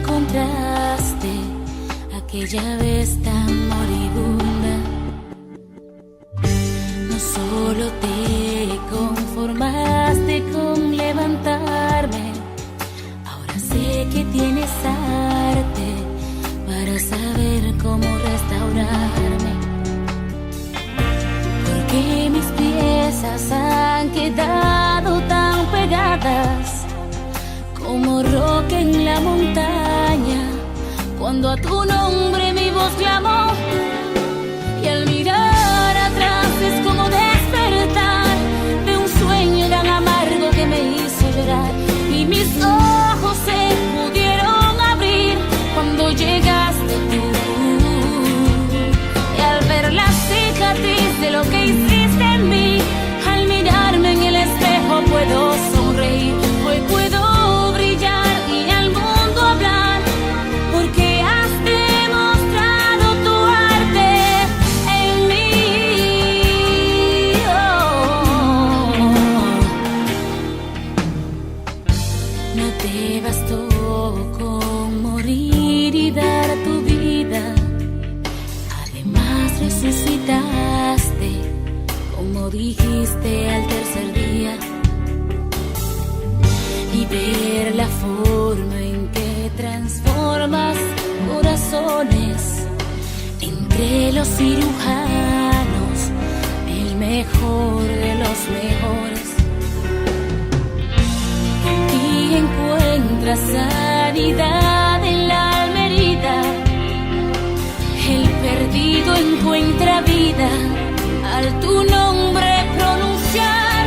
encontraste aquella vez tan moribunda. No solo te conformaste con levantarme, ahora sé que tienes arte para saber cómo restaurarme. Porque mis piezas han quedado tan pegadas como roca en la montaña, cuando a tu nombre mi voz clamó. Y al mirar atrás es como despertar de un sueño tan amargo que me hizo llorar. Y mis ojos se pudieron abrir cuando llegaste tú. Y al ver la cicatriz de lo que hiciste en mí, al mirarme en el espejo puedo sonreír. Hoy puedo brillar y al mundo hablar, porque has demostrado tu arte en mí. No te bastó con morir y dar tu vida, además resucitaste, como dijiste, al tercer día. Y ver la forma en que transformas corazones entre los cirujanos, el mejor de los mejores. En ti encuentras sanidad en la alma herida, el perdido encuentra vida al tu nombre pronunciar.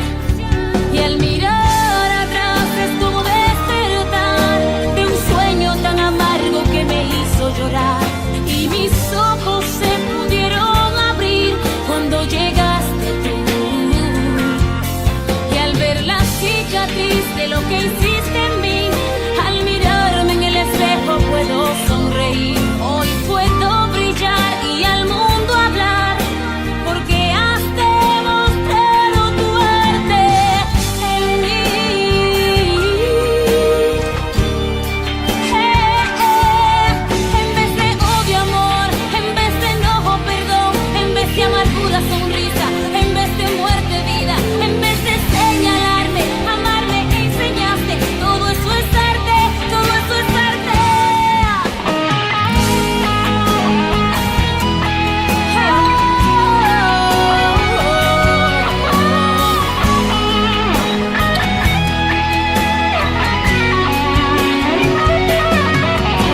Y al mirar atrás es como despertar de un sueño tan amargo que me hizo llorar. Y mis ojos se pudieron abrir cuando llegaste tú. Y al ver la cicatriz de lo que hiciste en mí, al mirarme en el espejo puedo sonreír. Hoy puedo brillar y al mundo hablar, porque has demostrado tu arte en mí. En vez de odio, amor, en vez de enojo, perdón, en vez de amargura, sonrisa, en vez de muerte, vida, en vez de señalarme, amarme, enseñaste. Todo eso es arte, todo eso es arte.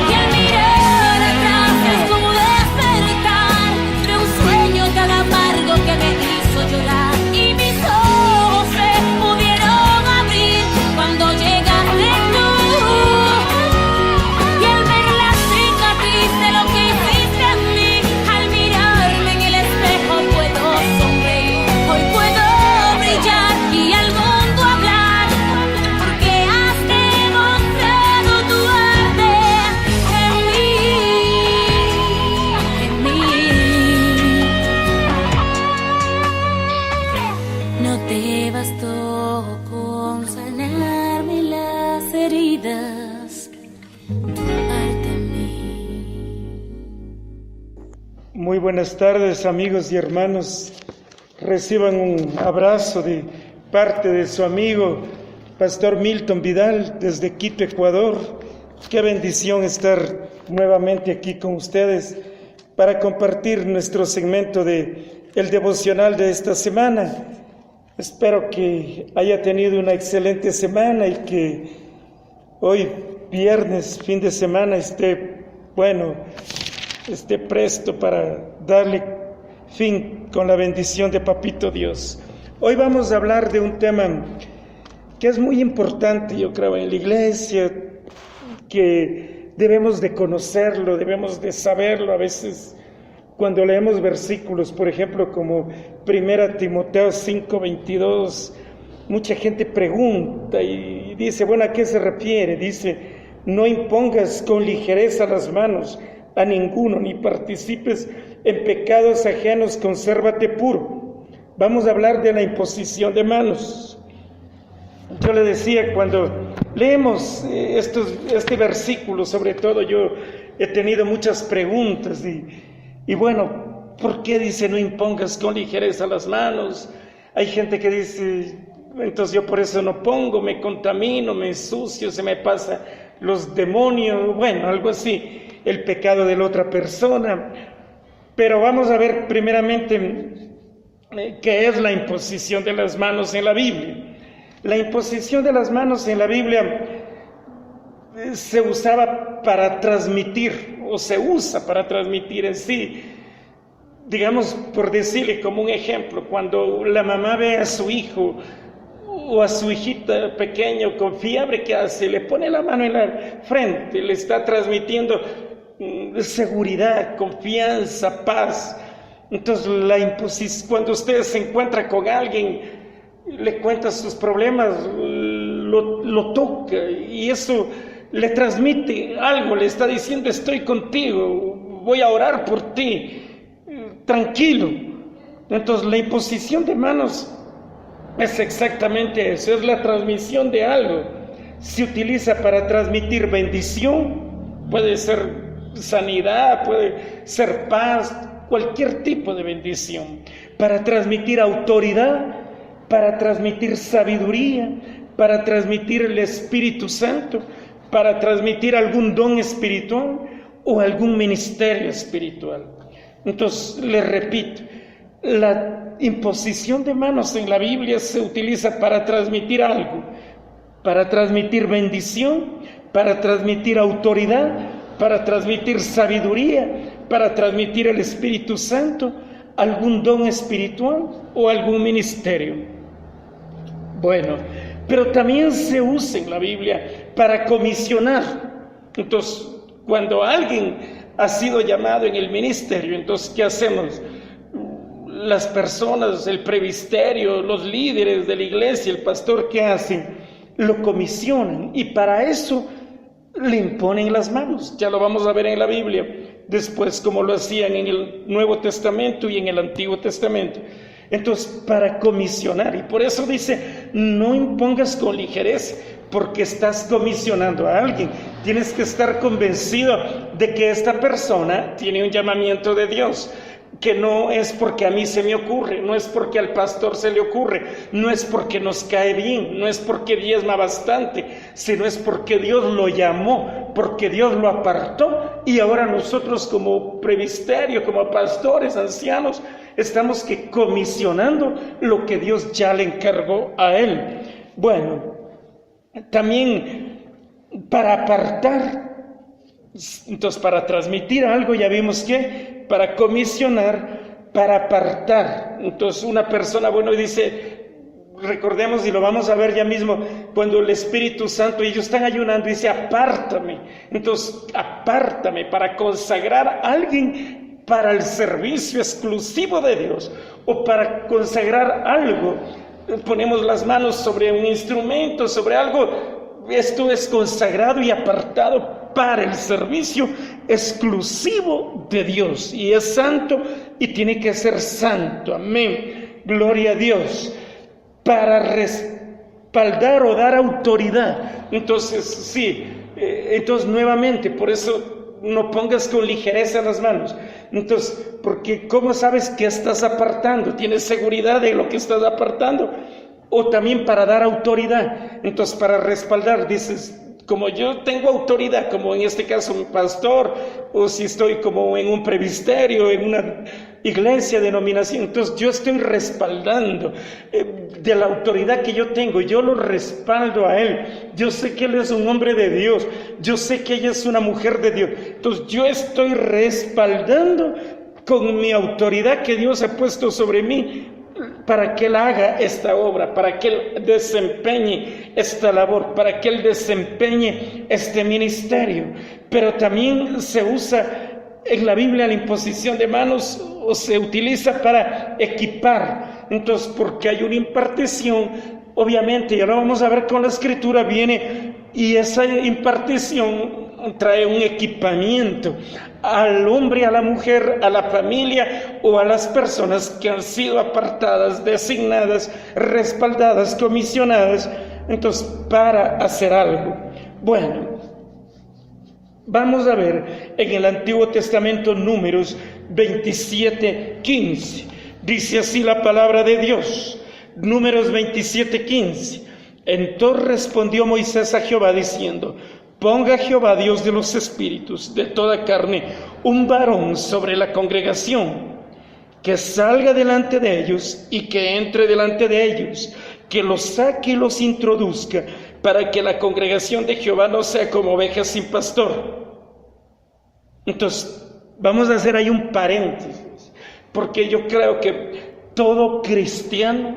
Y al mirar atrás es como despertar de un sueño tan amargo que me hizo llorar. Y mis ojos se pudieron abrir cuando llegaste tú. Y al ver la cicatriz de lo que hiciste en mí, al mirarme en el espejo puedo sonreír. Hoy puedo brillar y al mundo hablar, porque has demostrado tu arte en mí. No te bastó con sanarme las heridas, tu arte en mí. Muy buenas tardes, amigos y hermanos. Reciban un abrazo de parte de su amigo Pastor Milton Vidal desde Quito, Ecuador. Qué bendición estar nuevamente aquí con ustedes para compartir nuestro segmento de el devocional de esta semana. Espero que haya tenido una excelente semana y que hoy, viernes, fin de semana, esté presto para darle fin con la bendición de Papito Dios. Hoy vamos a hablar de un tema que es muy importante, yo creo, en la iglesia, que debemos de conocerlo, debemos de saberlo. A veces cuando leemos versículos, por ejemplo, como 1 Timoteo 5:22, mucha gente pregunta y dice, bueno, ¿a qué se refiere? Dice, no impongas con ligereza las manos a ninguno, ni participes en pecados ajenos, consérvate puro. Vamos a hablar de la imposición de manos. Yo le decía, cuando leemos este versículo, sobre todo yo he tenido muchas preguntas y bueno, ¿por qué dice no impongas con ligereza las manos? Hay gente que dice, entonces yo por eso no pongo, me contamino, me ensucio, se me pasa los demonios, bueno, algo así, el pecado de la otra persona. Pero vamos a ver primeramente qué es la imposición de las manos en la Biblia. La imposición de las manos en la Biblia se usaba para transmitir, o se usa para transmitir en sí. Digamos, por decirle como un ejemplo, cuando la mamá ve a su hijo o a su hijita pequeño con fiebre, ¿qué hace? Le pone la mano en la frente, le está transmitiendo seguridad, confianza, paz. Entonces cuando usted se encuentra con alguien, le cuenta sus problemas, lo toca y eso le transmite algo, le está diciendo estoy contigo, voy a orar por ti, tranquilo. Entonces la imposición de manos es exactamente eso, es la transmisión de algo. Se utiliza para transmitir bendición, puede ser sanidad, puede ser paz, cualquier tipo de bendición, para transmitir autoridad, para transmitir sabiduría, para transmitir el Espíritu Santo, para transmitir algún don espiritual o algún ministerio espiritual. Entonces, les repito, la imposición de manos en la Biblia se utiliza para transmitir algo, para transmitir bendición, para transmitir autoridad, para transmitir sabiduría, para transmitir el Espíritu Santo, algún don espiritual o algún ministerio. Bueno, pero también se usa en la Biblia para comisionar. Entonces, cuando alguien ha sido llamado en el ministerio, entonces, ¿qué hacemos? Las personas, el presbiterio, los líderes de la iglesia, el pastor, ¿qué hacen? Lo comisionan y para eso le imponen las manos. Ya lo vamos a ver en la Biblia después, como lo hacían en el Nuevo Testamento y en el Antiguo Testamento. Entonces, para comisionar, y por eso dice, no impongas con ligereza, porque estás comisionando a alguien. Tienes que estar convencido de que esta persona tiene un llamamiento de Dios, que no es porque a mí se me ocurre, no es porque al pastor se le ocurre, no es porque nos cae bien, no es porque diezma bastante, sino es porque Dios lo llamó, porque Dios lo apartó, y ahora nosotros como presbiterio, como pastores, ancianos, estamos que comisionando lo que Dios ya le encargó a él. Bueno, también para apartar, entonces para transmitir algo ya vimos que para comisionar, para apartar. Entonces una persona, bueno, dice, recordemos y lo vamos a ver ya mismo, cuando el Espíritu Santo, ellos están ayunando, dice apártame. Entonces apártame para consagrar a alguien para el servicio exclusivo de Dios, o para consagrar algo. Ponemos las manos sobre un instrumento, sobre algo, esto es consagrado y apartado para el servicio exclusivo de Dios, y es santo y tiene que ser santo, amén, gloria a Dios, para respaldar o dar autoridad. Entonces, sí, entonces nuevamente, por eso no pongas con ligereza las manos. Entonces, porque ¿cómo sabes que estás apartando? ¿Tienes seguridad de lo que estás apartando? O también para dar autoridad. Entonces, para respaldar, dices, como yo tengo autoridad, como en este caso mi pastor, o si estoy como en un presbiterio, en una iglesia, denominación, entonces yo estoy respaldando de la autoridad que yo tengo, yo lo respaldo a él. Yo sé que él es un hombre de Dios, yo sé que ella es una mujer de Dios, entonces yo estoy respaldando con mi autoridad que Dios ha puesto sobre mí, para que Él haga esta obra, para que Él desempeñe esta labor, para que Él desempeñe este ministerio. Pero también se usa en la Biblia la imposición de manos, o se utiliza para equipar. Entonces, porque hay una impartición, obviamente, y ahora vamos a ver con la Escritura viene, y esa impartición trae un equipamiento al hombre, a la mujer, a la familia o a las personas que han sido apartadas, designadas, respaldadas, comisionadas entonces para hacer algo. Bueno, vamos a ver en el Antiguo Testamento Números 27:15. Dice así la palabra de Dios. Números 27:15. Entonces respondió Moisés a Jehová diciendo: ponga Jehová, Dios de los espíritus, de toda carne, un varón sobre la congregación, que salga delante de ellos y que entre delante de ellos, que los saque y los introduzca, para que la congregación de Jehová no sea como ovejas sin pastor. Entonces, vamos a hacer ahí un paréntesis, porque yo creo que todo cristiano,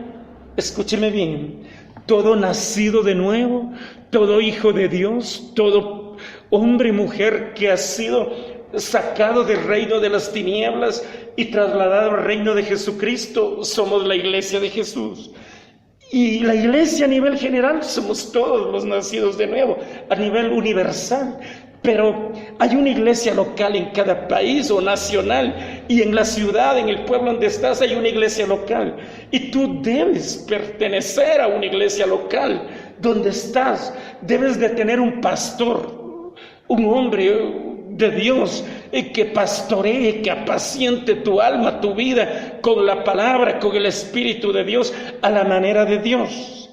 escúcheme bien, todo nacido de nuevo, todo hijo de Dios, todo hombre y mujer que ha sido sacado del reino de las tinieblas y trasladado al reino de Jesucristo, somos la iglesia de Jesús. Y la iglesia a nivel general somos todos los nacidos de nuevo, a nivel universal. Pero hay una iglesia local en cada país o nacional, y en la ciudad, en el pueblo donde estás, hay una iglesia local. Y tú debes pertenecer a una iglesia local donde estás. Debes de tener un pastor, un hombre de Dios que pastoree, que apaciente tu alma, tu vida con la palabra, con el Espíritu de Dios, a la manera de Dios.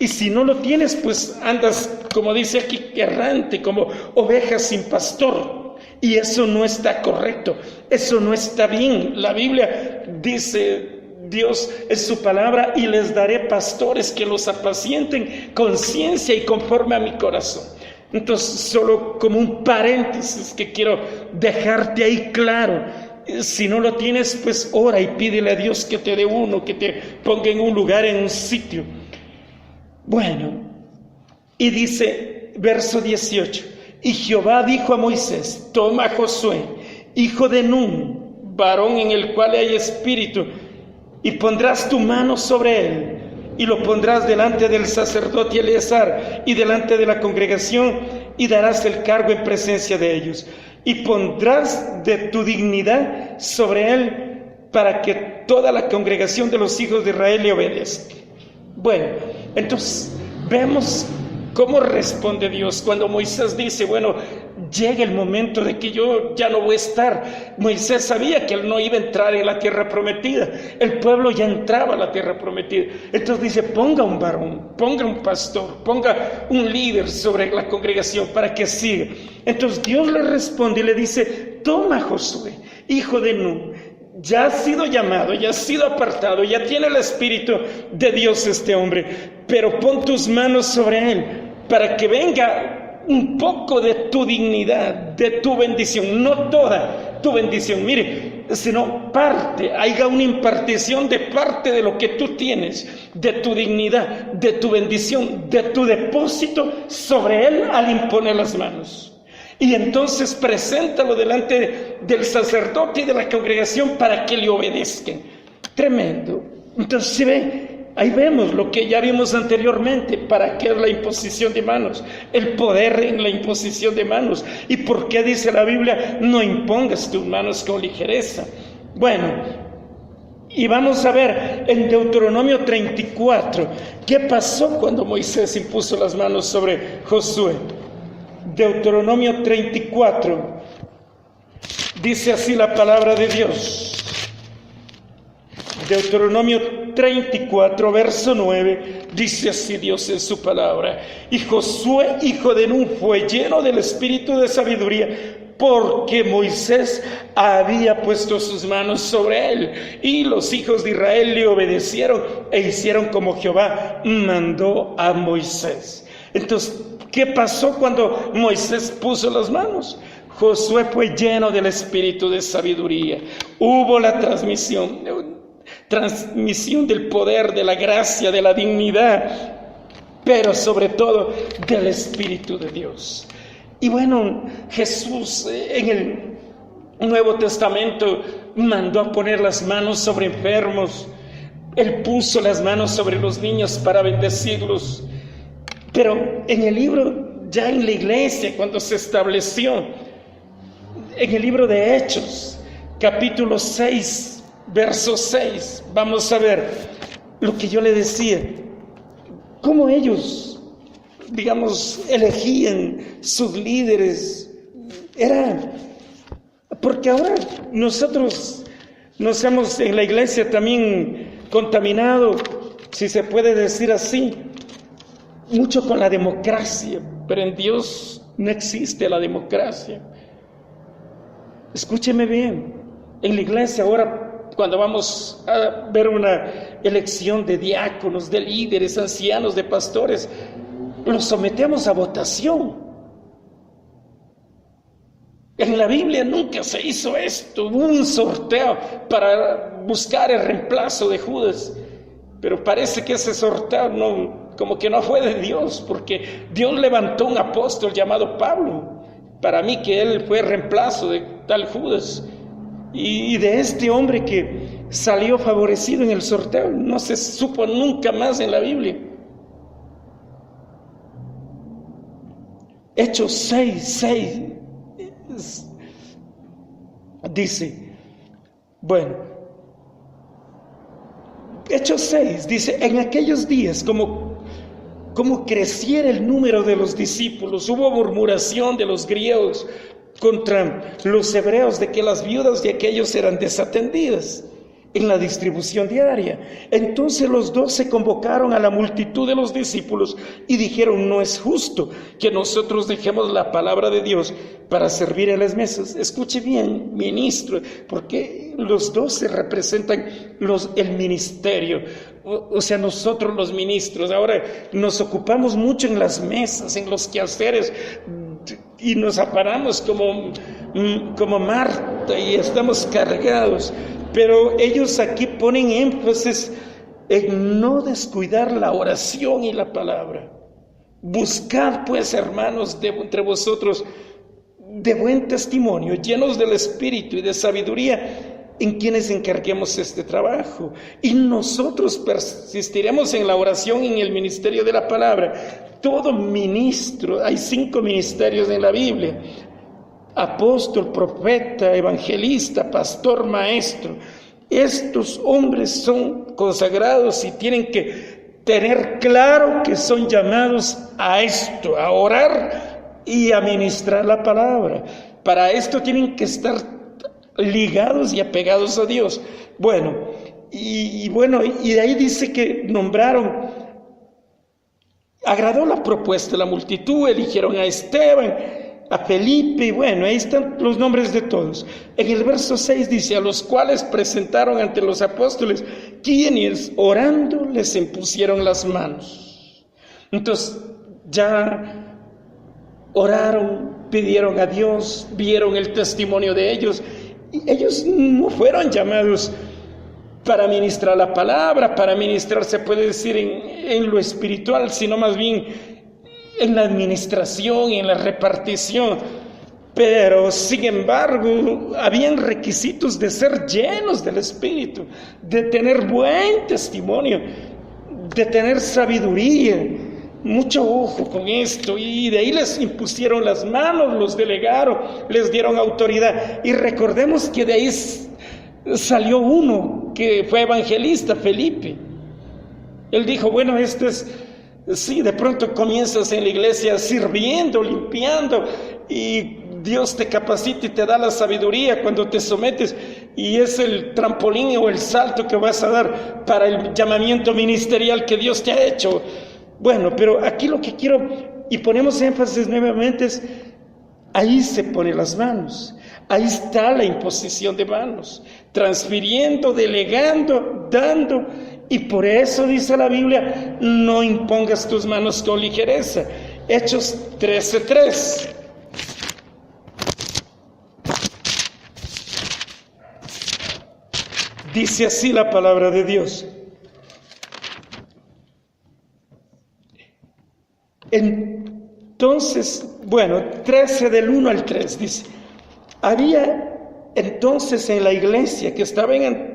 Y si no lo tienes, pues andas, como dice aquí, errante, como ovejas sin pastor. Y eso no está correcto, eso no está bien. La Biblia dice, Dios es su palabra, y les daré pastores que los apacienten con ciencia y conforme a mi corazón. Entonces, solo como un paréntesis que quiero dejarte ahí claro. Si no lo tienes, pues ora y pídele a Dios que te dé uno, que te ponga en un lugar, en un sitio. Bueno, y dice, verso 18, y Jehová dijo a Moisés: toma a Josué, hijo de Nun, varón en el cual hay espíritu, y pondrás tu mano sobre él, y lo pondrás delante del sacerdote Eleazar y delante de la congregación, y darás el cargo en presencia de ellos, y pondrás de tu dignidad sobre él, para que toda la congregación de los hijos de Israel le obedezca. Bueno, entonces vemos cómo responde Dios cuando Moisés dice, bueno, llega el momento de que yo ya no voy a estar. Moisés sabía que él no iba a entrar en la tierra prometida, el pueblo ya entraba a la tierra prometida. Entonces dice, ponga un varón, ponga un pastor, ponga un líder sobre la congregación para que siga. Entonces Dios le responde y le dice, toma Josué, hijo de Nun, ya ha sido llamado, ya ha sido apartado, ya tiene el Espíritu de Dios este hombre, pero pon tus manos sobre él para que venga un poco de tu dignidad, de tu bendición, no toda tu bendición, mire, sino parte, haya una impartición de parte de lo que tú tienes, de tu dignidad, de tu bendición, de tu depósito sobre él al imponer las manos. Y entonces preséntalo delante del sacerdote y de la congregación para que le obedezcan. Tremendo. Entonces, ¿se ve? Ahí vemos lo que ya vimos anteriormente. ¿Para qué es la imposición de manos? El poder en la imposición de manos. ¿Y por qué dice la Biblia? No impongas tus manos con ligereza. Bueno, y vamos a ver en Deuteronomio 34, ¿qué pasó cuando Moisés impuso las manos sobre Josué? Deuteronomio 34, dice así la palabra de Dios. Deuteronomio 34, verso 9, dice así Dios en su palabra. Y Josué, hijo de Nun, fue lleno del espíritu de sabiduría, porque Moisés había puesto sus manos sobre él. Y los hijos de Israel le obedecieron e hicieron como Jehová mandó a Moisés. Entonces, ¿qué pasó cuando Moisés puso las manos? Josué fue lleno del espíritu de sabiduría. Hubo la transmisión del poder, de la gracia, de la dignidad, pero sobre todo del Espíritu de Dios. Y bueno, Jesús en el Nuevo Testamento mandó a poner las manos sobre enfermos. Él puso las manos sobre los niños para bendecirlos. Pero en el libro, ya en la iglesia, cuando se estableció, en el libro de Hechos, capítulo 6, verso 6, vamos a ver lo que yo le decía, cómo ellos elegían sus líderes. Porque ahora nosotros nos hemos en la iglesia también contaminado, si se puede decir así, mucho con la democracia, pero en Dios no existe la democracia. Escúcheme bien, en la iglesia ahora, cuando vamos a ver una elección de diáconos, de líderes, ancianos, de pastores, los sometemos a votación. En la Biblia nunca se hizo esto, hubo un sorteo para buscar el reemplazo de Judas, pero parece que ese sorteo como que no fue de Dios, porque Dios levantó un apóstol llamado Pablo, para mí que él fue reemplazo de tal Judas, y de este hombre que salió favorecido en el sorteo, no se supo nunca más en la Biblia. Hechos 6 dice, Hechos 6 dice, en aquellos días, como creciera el número de los discípulos, hubo murmuración de los griegos contra los hebreos de que las viudas de aquellos eran desatendidas en la distribución diaria. Entonces los 12 convocaron a la multitud de los discípulos y dijeron, no es justo que nosotros dejemos la palabra de Dios para servir en las mesas. Escuche bien, ministro, porque los 12 representan el ministerio, o sea, nosotros los ministros. Ahora nos ocupamos mucho en las mesas, en los quehaceres, y nos aparamos como Marta y estamos cargados. Pero ellos aquí ponen énfasis en no descuidar la oración y la palabra. Buscad pues, hermanos, entre vosotros de buen testimonio, llenos del Espíritu y de sabiduría, en quienes encarguemos este trabajo. Y nosotros persistiremos en la oración y en el ministerio de la palabra. Todo ministro, hay 5 ministerios en la Biblia: apóstol, profeta, evangelista, pastor, maestro. Estos hombres son consagrados y tienen que tener claro que son llamados a esto, a orar y a ministrar la palabra. Para esto tienen que estar ligados y apegados a Dios. Y de ahí dice que agradó la propuesta de la multitud, eligieron a Esteban, a Felipe, y ahí están los nombres de todos. En el verso 6 dice, a los cuales presentaron ante los apóstoles, quienes orando les impusieron las manos. Entonces ya oraron, pidieron a Dios, vieron el testimonio de ellos, y ellos no fueron llamados para ministrar la palabra, para ministrar, se puede decir, en lo espiritual, sino más bien en la administración y en la repartición. Pero sin embargo habían requisitos de ser llenos del Espíritu, de tener buen testimonio, de tener sabiduría. Mucho ojo con esto. Y de ahí les impusieron las manos, los delegaron, les dieron autoridad. Y recordemos que de ahí salió uno que fue evangelista, Felipe. Él dijo, sí, de pronto comienzas en la iglesia sirviendo, limpiando, y Dios te capacita y te da la sabiduría cuando te sometes, y es el trampolín o el salto que vas a dar para el llamamiento ministerial que Dios te ha hecho. Pero aquí lo que quiero, y ponemos énfasis nuevamente, es ahí se ponen las manos, ahí está la imposición de manos, transfiriendo, delegando, dando. Y por eso dice la Biblia, no impongas tus manos con ligereza. Hechos 13:3. Dice así la palabra de Dios. Entonces, 13 del 1 al 3 dice, había entonces en la iglesia que estaba en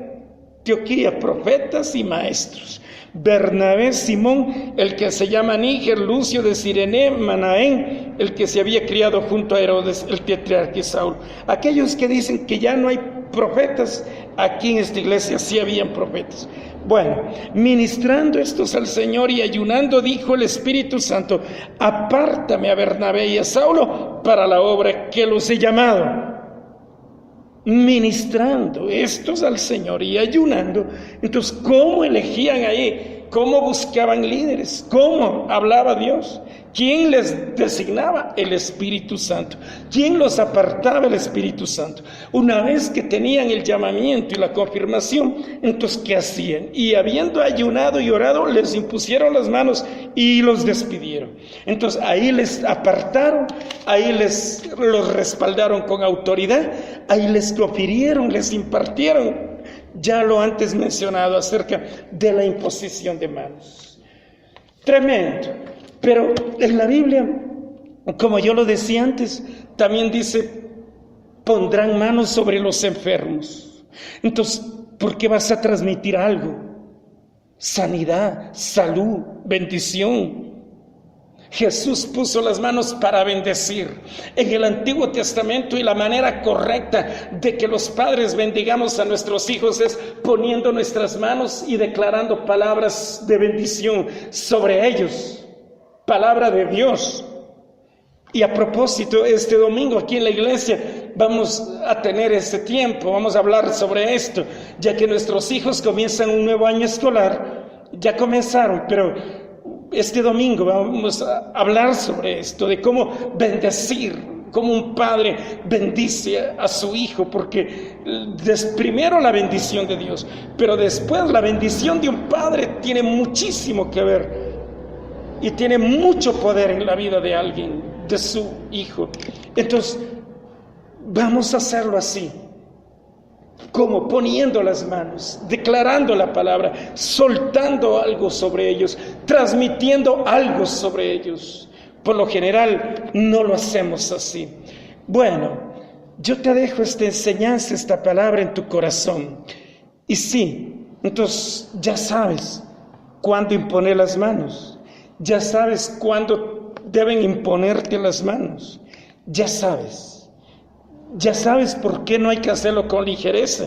Antioquía profetas y maestros: Bernabé, Simón, el que se llama Níger, Lucio de Cirene, Manaén, el que se había criado junto a Herodes, el tetrarca, y Saulo. Aquellos que dicen que ya no hay profetas aquí en esta iglesia sí habían profetas. Bueno, ministrando estos al Señor y ayunando, dijo el Espíritu Santo: apártame a Bernabé y a Saulo para la obra que los he llamado. Ministrando estos al Señor y ayunando. Entonces, ¿cómo elegían ahí? ¿Cómo buscaban líderes? ¿Cómo hablaba Dios? ¿Quién les designaba? El Espíritu Santo. ¿Quién los apartaba? El Espíritu Santo. Una vez que tenían el llamamiento y la confirmación, entonces, ¿qué hacían? Y habiendo ayunado y orado, les impusieron las manos y los despidieron. Entonces, ahí les apartaron, ahí los respaldaron con autoridad, ahí les confirieron, les impartieron ya lo antes mencionado acerca de la imposición de manos. Tremendo. Pero en la Biblia, como yo lo decía antes, también dice: pondrán manos sobre los enfermos. Entonces, ¿por qué vas a transmitir algo? Sanidad, salud, bendición. Jesús puso las manos para bendecir. En el Antiguo Testamento, y la manera correcta de que los padres bendigamos a nuestros hijos es poniendo nuestras manos y declarando palabras de bendición sobre ellos. Palabra de Dios. Y a propósito, este domingo aquí en la iglesia vamos a tener este tiempo, vamos a hablar sobre esto, ya que nuestros hijos comienzan un nuevo año escolar. Ya comenzaron, pero este domingo vamos a hablar sobre esto, de cómo bendecir, cómo un padre bendice a su hijo, porque primero la bendición de Dios, pero después la bendición de un padre tiene muchísimo que ver y tiene mucho poder en la vida de alguien, de su hijo. Entonces, vamos a hacerlo así. Como poniendo las manos, declarando la palabra, soltando algo sobre ellos, transmitiendo algo sobre ellos. Por lo general no lo hacemos así. Bueno, yo te dejo esta enseñanza, esta palabra en tu corazón. Y sí, entonces ya sabes cuándo imponer las manos. Ya sabes cuándo deben imponerte las manos. Ya sabes. Ya sabes por qué no hay que hacerlo con ligereza,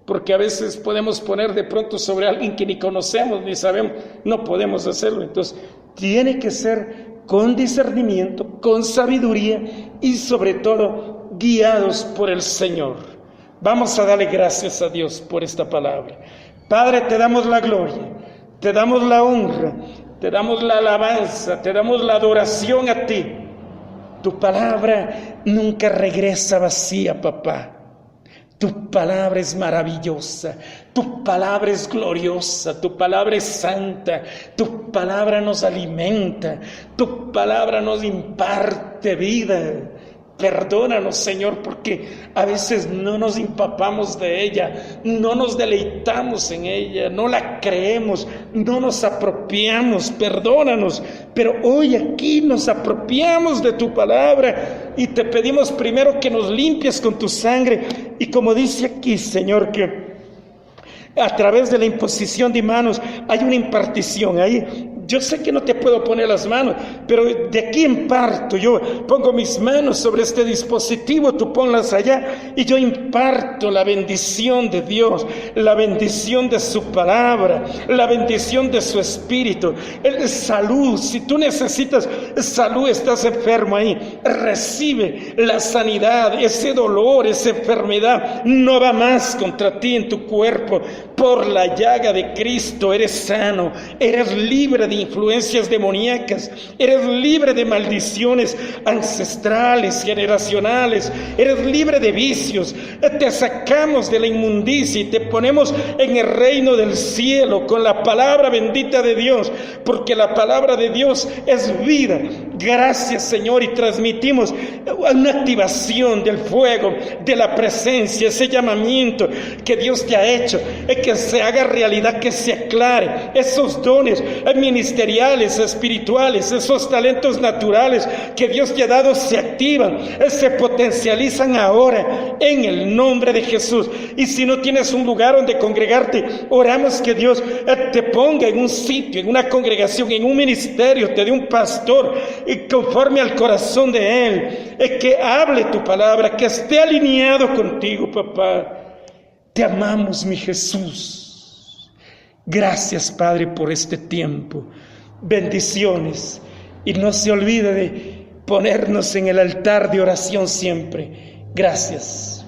porque a veces podemos poner de pronto sobre alguien que ni conocemos, ni sabemos, no podemos hacerlo. Entonces, tiene que ser con discernimiento, con sabiduría y sobre todo guiados por el Señor. Vamos a darle gracias a Dios por esta palabra. Padre, te damos la gloria, te damos la honra, te damos la alabanza, te damos la adoración a ti. Tu palabra nunca regresa vacía, papá. Tu palabra es maravillosa, tu palabra es gloriosa, tu palabra es santa, tu palabra nos alimenta, tu palabra nos imparte vida. Perdónanos, Señor, porque a veces no nos empapamos de ella, no nos deleitamos en ella, no la creemos, no nos apropiamos. Perdónanos, pero hoy aquí nos apropiamos de tu palabra y te pedimos primero que nos limpies con tu sangre. Y como dice aquí, Señor, que a través de la imposición de manos hay una impartición ahí. Yo sé que no te puedo poner las manos, pero de aquí imparto. Yo pongo mis manos sobre este dispositivo, tú ponlas allá y yo imparto la bendición de Dios, la bendición de su palabra, la bendición de su espíritu, salud. Si tú necesitas salud, estás enfermo ahí, recibe la sanidad. Ese dolor, esa enfermedad no va más contra ti en tu cuerpo. Por la llaga de Cristo eres sano, eres libre de influencias demoníacas, eres libre de maldiciones ancestrales, generacionales, eres libre de vicios. Te sacamos de la inmundicia y te ponemos en el reino del cielo con la palabra bendita de Dios, porque la palabra de Dios es vida. Gracias, Señor, y transmitimos una activación del fuego, de la presencia, ese llamamiento que Dios te ha hecho, que se haga realidad, que se aclare esos dones ministeriales, espirituales, esos talentos naturales que Dios te ha dado, se activan, se potencializan ahora en el nombre de Jesús. Y si no tienes un lugar donde congregarte, oramos que Dios te ponga en un sitio, en una congregación, en un ministerio, te dé un pastor y conforme al corazón de Él, que hable tu palabra, que esté alineado contigo, papá. Te amamos, mi Jesús. Gracias, Padre, por este tiempo. Bendiciones. Y no se olvide de ponernos en el altar de oración siempre. Gracias.